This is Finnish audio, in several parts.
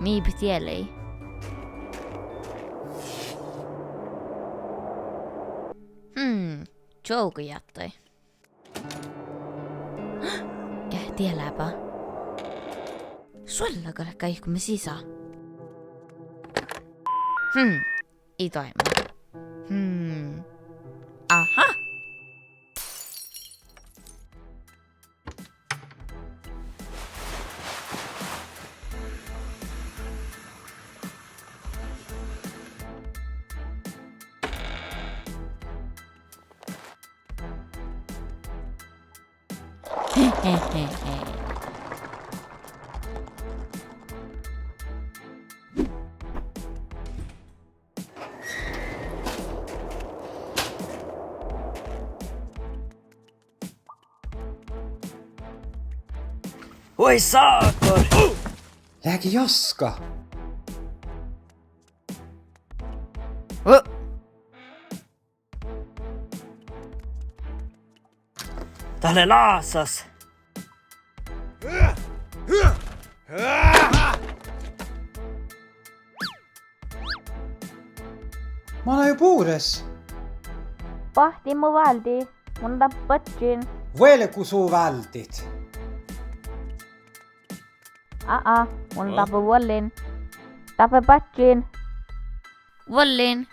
Mi bitielei. Jouko jättei. Kähtieläpä. Suollakalle kaikkumme sisä. Itoimme. Aha! Hehehehe. Oi saakon! Lääki Jaska! Tälle laasas! Mä olen jo puures! Pahti mu valdi. Mun tappatsin. Velku suu vältit! Mun tapu Wollin. Tappe patsin. Wollin.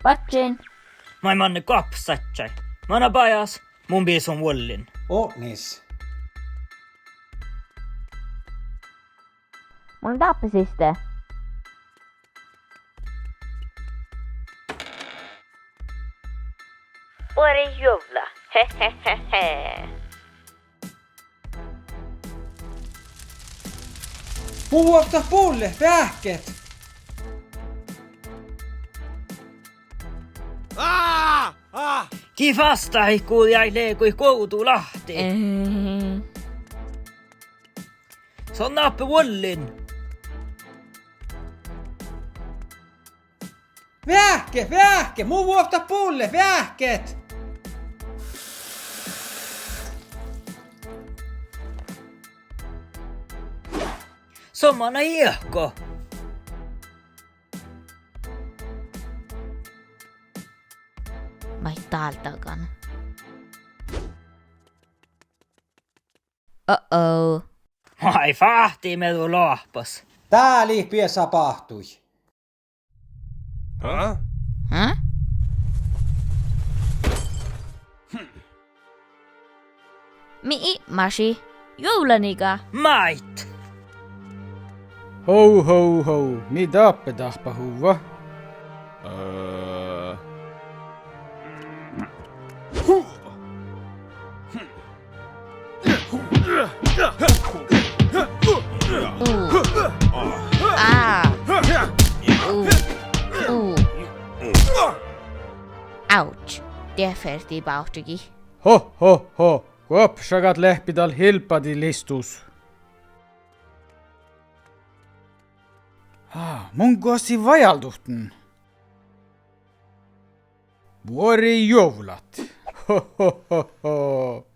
Patsin. Mä manne kapsatsai. Mä oon pajas. Mun biis on Wollin. Onnis! Mun tappasiste. Pori juhla. Hehehehe. Puhuakta pulle, vähket! Kivasta ikkuu jäi leekui Koutulahti. Se on nappe Wollin. Vähke! Muu vuokta pulle, vähket! Somana iekko. Mai täältäkään. Ai fahti me tuu lohpas. Tää liippiä sapahtui. Häh? Mi masi. Joulaniga. Mait. Ho ho ho, mi tappe tahpa huva. Ouch. Det färdi bauhtigi. Ho ho ho, kuopsakat lehpidal hilpadi listus. Mun kosi vajalduhten. Vuori juhlat. Ho ho ho ho.